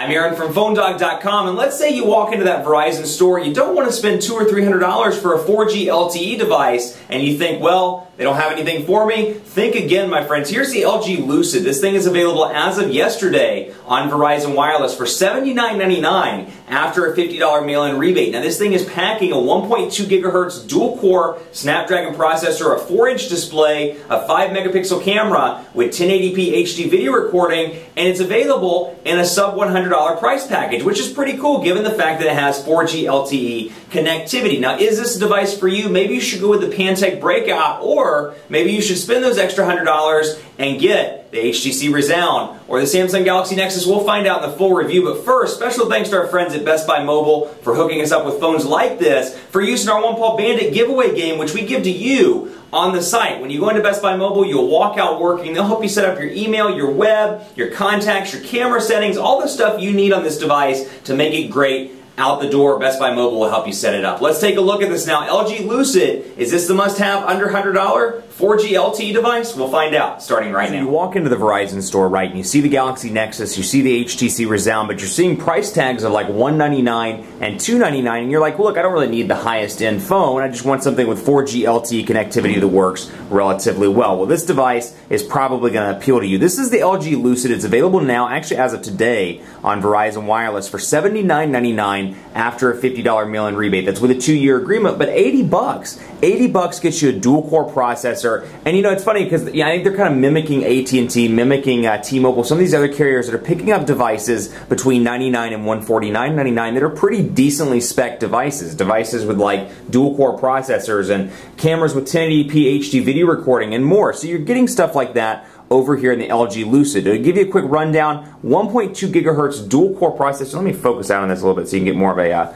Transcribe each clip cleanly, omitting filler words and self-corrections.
I'm Aaron from PhoneDog.com, and let's say you walk into that Verizon store, you don't want to spend $200 or $300 for a 4G LTE device, and you think, well, they don't have anything for me. Think again, my friends. Here's the LG Lucid. This thing is available as of yesterday on Verizon Wireless for $79.99 after a $50 mail-in rebate. Now, this thing is packing a 1.2 gigahertz dual-core Snapdragon processor, a 4-inch display, a 5-megapixel camera with 1080p HD video recording, and it's available in a sub-$100 price package, which is pretty cool given the fact that it has 4G LTE connectivity. Now, is this a device for you? Maybe you should go with the Pantech Breakout, or maybe you should spend those extra $100 and get the HTC Resound or the Samsung Galaxy Nexus. We'll find out in the full review. But first, special thanks to our friends at Best Buy Mobile for hooking us up with phones like this for use in our One Paw Bandit giveaway game, which we give to you on the site. When you go into Best Buy Mobile, you'll walk out working. They'll help you set up your email, your web, your contacts, your camera settings, all the stuff you need on this device to make it great out the door. Best Buy Mobile will help you set it up. Let's take a look at this now. LG Lucid, is this the must-have under $100 4G LTE device? We'll find out starting right now. You walk into the Verizon store, right, and you see the Galaxy Nexus, you see the HTC Resound, but you're seeing price tags of like $199 and $299, and you're like, look, I don't really need the highest-end phone. I just want something with 4G LTE connectivity that works relatively well. Well, this device is probably going to appeal to you. This is the LG Lucid. It's available now, actually as of today, on Verizon Wireless for $79.99 after a $50 mail-in rebate. That's with a 2-year agreement, but $80. $80 gets you a dual-core processor. And you know, it's funny because I think they're kind of mimicking AT&T, mimicking T-Mobile, some of these other carriers that are picking up devices between $99 and $149.99 that are pretty decently spec devices with like dual-core processors and cameras with 1080p HD video recording and more. So you're getting stuff like that over here in the LG Lucid. To give you a quick rundown, 1.2 gigahertz dual-core processor. Let me focus out on this a little bit so you can get more of an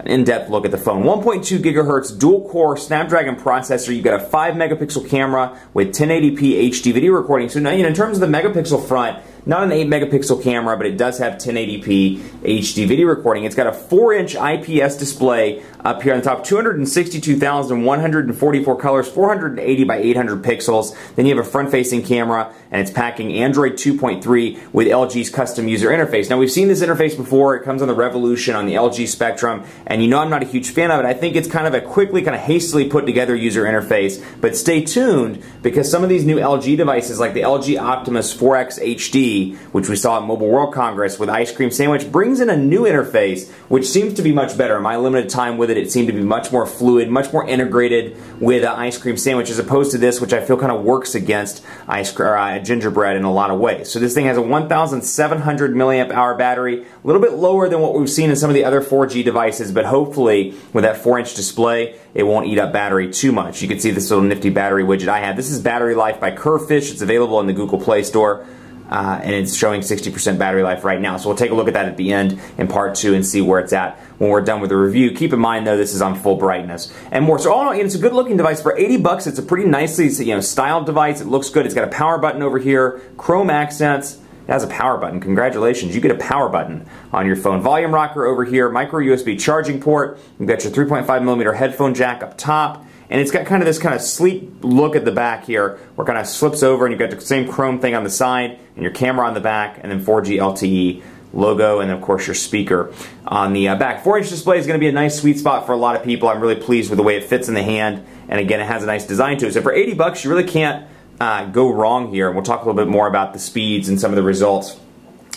in-depth look at the phone. 1.2 gigahertz dual-core Snapdragon processor. You've got a 5-megapixel camera with 1080p HD video recording. So now, you know, in terms of the megapixel front, not an 8-megapixel camera, but it does have 1080p HD video recording. It's got a 4-inch IPS display up here on the top, 262,144 colors, 480 by 800 pixels. Then you have a front-facing camera, and it's packing Android 2.3 with LG's custom user interface. Now, we've seen this interface before. It comes on the Revolution on the LG Spectrum, and you know I'm not a huge fan of it. I think it's kind of a quickly, kind of hastily put together user interface, but stay tuned because some of these new LG devices, like the LG Optimus 4X HD, which we saw at Mobile World Congress with Ice Cream Sandwich, brings in a new interface which seems to be much better. In my limited time with it, it seemed to be much more fluid, much more integrated with Ice Cream Sandwich as opposed to this, which I feel kind of works against gingerbread in a lot of ways. So this thing has a 1,700 milliamp hour battery, a little bit lower than what we've seen in some of the other 4G devices, but hopefully with that 4-inch display, it won't eat up battery too much. You can see this little nifty battery widget I have. This is Battery Life by Curvefish. It's available in the Google Play Store. And it's showing 60% battery life right now. So we'll take a look at that at the end in part 2 and see where it's at when we're done with the review. Keep in mind, though, this is on full brightness and more. So all in all, it's a good-looking device. For $80, it's a pretty nicely styled device. It looks good. It's got a power button over here, chrome accents. It has a power button. Congratulations, you get a power button on your phone. Volume rocker over here, micro USB charging port. You've got your 3.5mm headphone jack up top. And it's got kind of this kind of sleek look at the back here where it kind of slips over and you've got the same chrome thing on the side and your camera on the back and then 4G LTE logo and of course your speaker on the back. 4-inch display is going to be a nice sweet spot for a lot of people. I'm really pleased with the way it fits in the hand, and again, it has a nice design to it. So for $80, you really can't go wrong here. And we'll talk a little bit more about the speeds and some of the results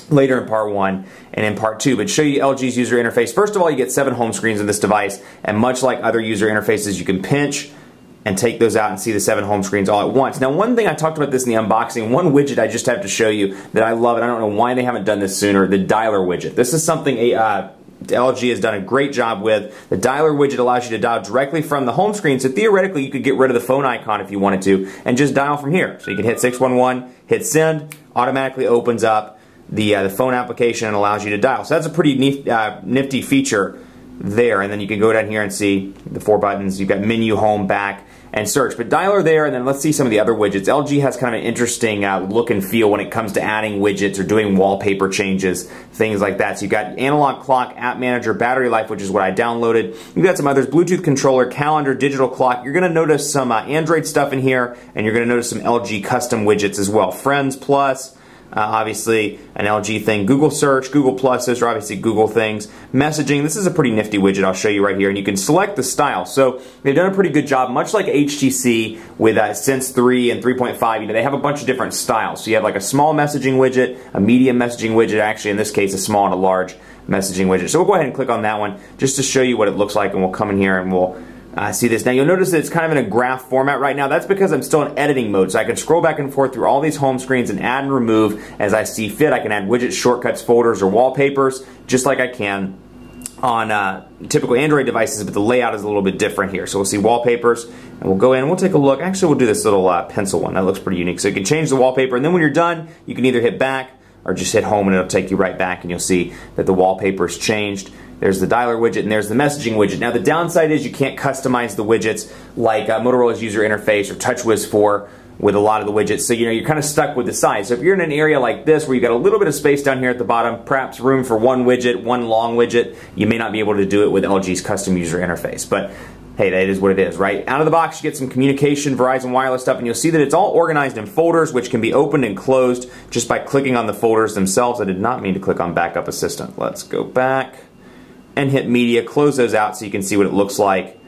later in part 1 and in part 2, but show you LG's user interface. First of all, you get 7 home screens in this device, and much like other user interfaces, you can pinch and take those out and see the 7 home screens all at once. Now, one thing, I talked about this in the unboxing, one widget I just have to show you that I love, and I don't know why they haven't done this sooner, the dialer widget. This is something LG has done a great job with. The dialer widget allows you to dial directly from the home screen, so theoretically you could get rid of the phone icon if you wanted to and just dial from here. So you can hit 611, hit send, automatically opens up the phone application and allows you to dial. So that's a pretty nifty feature there. And then you can go down here and see the 4 buttons. You've got menu, home, back, and search. But dialer there, and then let's see some of the other widgets. LG has kind of an interesting look and feel when it comes to adding widgets or doing wallpaper changes, things like that. So you've got analog clock, app manager, battery life, which is what I downloaded. You've got some others, Bluetooth controller, calendar, digital clock. You're going to notice some Android stuff in here, and you're going to notice some LG custom widgets as well. Friends Plus, obviously an LG thing. Google Search, Google Plus, those are obviously Google things. Messaging, this is a pretty nifty widget I'll show you right here, and you can select the style. So they've done a pretty good job, much like HTC with Sense 3 and 3.5, you know, they have a bunch of different styles. So you have like a small messaging widget, a medium messaging widget, actually in this case a small and a large messaging widget. So we'll go ahead and click on that one just to show you what it looks like, and we'll come in here and we'll see this. Now you'll notice that it's kind of in a graph format right now. That's because I'm still in editing mode, so I can scroll back and forth through all these home screens and add and remove as I see fit. I can add widgets, shortcuts, folders, or wallpapers just like I can on typical Android devices, but the layout is a little bit different here. So we'll see wallpapers, and we'll go in and we'll take a look. Actually, we'll do this little pencil one. That looks pretty unique. So you can change the wallpaper, and then when you're done, you can either hit back or just hit home, and it'll take you right back, and you'll see that the wallpaper's changed. There's the dialer widget, and there's the messaging widget. Now the downside is you can't customize the widgets like Motorola's user interface or TouchWiz 4 with a lot of the widgets, so you know you're kind of stuck with the size. So if you're in an area like this where you've got a little bit of space down here at the bottom, perhaps room for one widget, one long widget, you may not be able to do it with LG's custom user interface. But hey, that is what it is, right? Out of the box, you get some communication, Verizon wireless stuff, and you'll see that it's all organized in folders, which can be opened and closed just by clicking on the folders themselves. I did not mean to click on Backup Assistant. Let's go back and hit Media, close those out so you can see what it looks like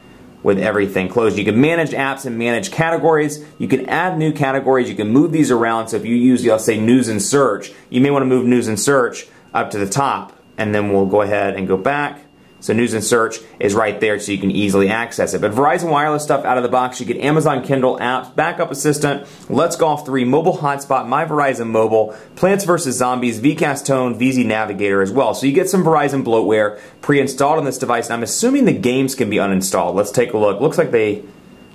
with everything closed. You can manage apps and manage categories. You can add new categories. You can move these around. So if you use, let's say, News and Search, you may want to move News and Search up to the top, and then we'll go ahead and go back. So News and Search is right there so you can easily access it. But Verizon wireless stuff out of the box, you get Amazon Kindle apps, Backup Assistant, Let's Golf 3, Mobile Hotspot, My Verizon Mobile, Plants vs. Zombies, VCast Tone, VZ Navigator as well. So you get some Verizon bloatware pre-installed on this device, and I'm assuming the games can be uninstalled. Let's take a look. Looks like they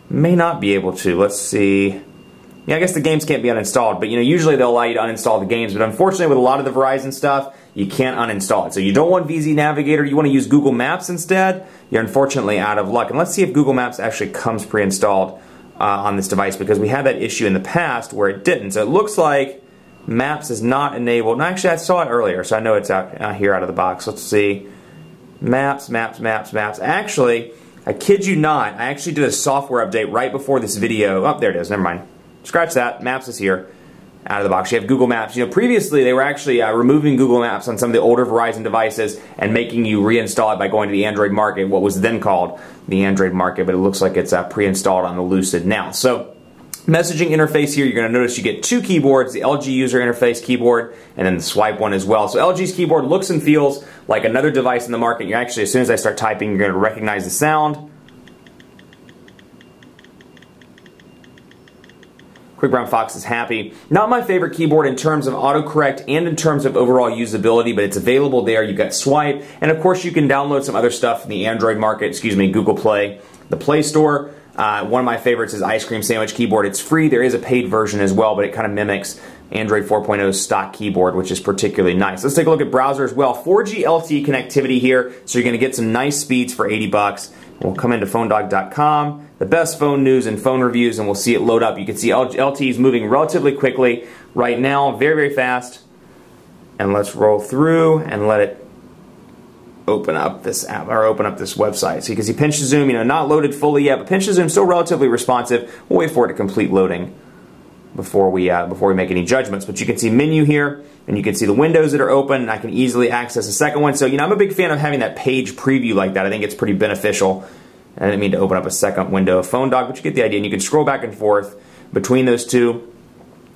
may not be able to. Let's see. Yeah, I guess the games can't be uninstalled, but you know, usually they'll allow you to uninstall the games, but unfortunately with a lot of the Verizon stuff, you can't uninstall it. So you don't want VZ Navigator, you want to use Google Maps instead, you're unfortunately out of luck. And let's see if Google Maps actually comes pre-installed on this device, because we had that issue in the past where it didn't. So it looks like Maps is not enabled. No, actually I saw it earlier, so I know it's out here out of the box. Let's see. Maps. Actually, I kid you not, I actually did a software update right before this video. Oh, there it is, never mind. Scratch that, Maps is here, out of the box. You have Google Maps. You know, previously they were actually removing Google Maps on some of the older Verizon devices and making you reinstall it by going to the Android market, what was then called the Android market, but it looks like it's pre-installed on the Lucid now. So, messaging interface here, you're going to notice you get two keyboards, the LG user interface keyboard and then the swipe one as well. So LG's keyboard looks and feels like another device in the market. You're actually, as soon as I start typing, you're going to recognize the sound. Quick Brown Fox is happy. Not my favorite keyboard in terms of autocorrect and in terms of overall usability, but it's available there. You've got swipe, and of course you can download some other stuff in the Android market, Google Play, the Play Store. One of my favorites is Ice Cream Sandwich Keyboard. It's free. There is a paid version as well, but it kind of mimics Android 4.0's stock keyboard, which is particularly nice. Let's take a look at browser as well. 4G Lte connectivity here, so you're going to get some nice speeds for 80 bucks. We'll come into phonedog.com, the best phone news and phone reviews, and we'll see it load up. You can see LTE is moving relatively quickly right now, very, very fast. And let's roll through and let it open up this app, or open up this website. So you can see pinch to zoom, you know, not loaded fully yet, but pinch to zoom still relatively responsive. We'll wait for it to complete loading before we make any judgments. But you can see menu here, and you can see the windows that are open, and I can easily access a second one. So, you know, I'm a big fan of having that page preview like that. I think it's pretty beneficial. I didn't mean to open up a second window of PhoneDog, but you get the idea. And you can scroll back and forth between those two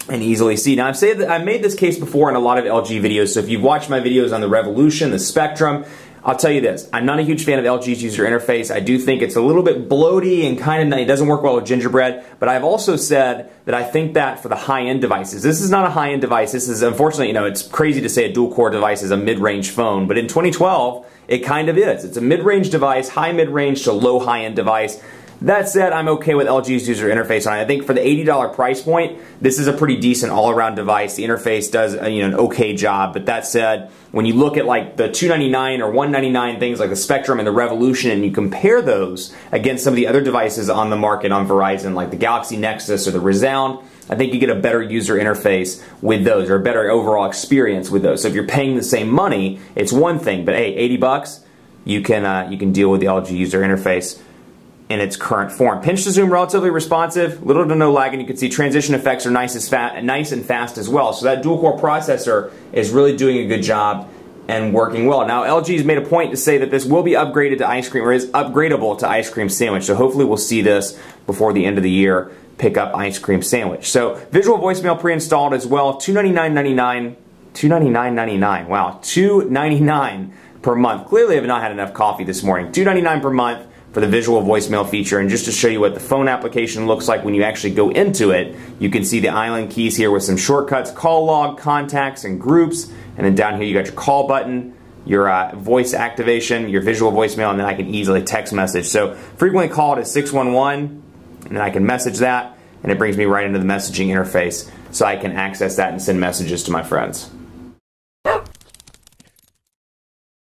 and easily see. Now, I've made this case before in a lot of LG videos, so if you've watched my videos on the Revolution, the Spectrum, I'll tell you this, I'm not a huge fan of LG's user interface. I do think it's a little bit bloaty and kind of, it doesn't work well with gingerbread, but I've also said that I think that for the high-end devices, this is not a high-end device, this is, unfortunately, you know, it's crazy to say a dual-core device is a mid-range phone, but in 2012, it kind of is. It's a mid-range device, high mid-range to low high-end device. That said, I'm okay with LG's user interface on it. I think for the $80 price point, this is a pretty decent all-around device. The interface does an okay job, but that said, when you look at like the $299 or $199 things like the Spectrum and the Revolution, and you compare those against some of the other devices on the market on Verizon, like the Galaxy Nexus or the Resound, I think you get a better user interface with those, or a better overall experience with those. So if you're paying the same money, it's one thing, but hey, 80 bucks, you can deal with the LG user interface in its current form. Pinch to zoom, relatively responsive, little to no lag, and you can see transition effects are nice and fast as well. So that dual-core processor is really doing a good job and working well. Now, LG's made a point to say that this will be upgraded to ice cream, or is upgradable to ice cream sandwich. So hopefully we'll see this before the end of the year. Pick up ice cream sandwich. So visual voicemail pre-installed as well. $299.99. $299.99. Wow, $299 per month. Clearly, I have not had enough coffee this morning. $299 per month for the visual voicemail feature. And just to show you what the phone application looks like when you actually go into it, you can see the island keys here with some shortcuts, call log, contacts, and groups. And then down here you got your call button, your voice activation, your visual voicemail, and then I can easily text message. So frequently called is 611, and then I can message that, and it brings me right into the messaging interface so I can access that and send messages to my friends.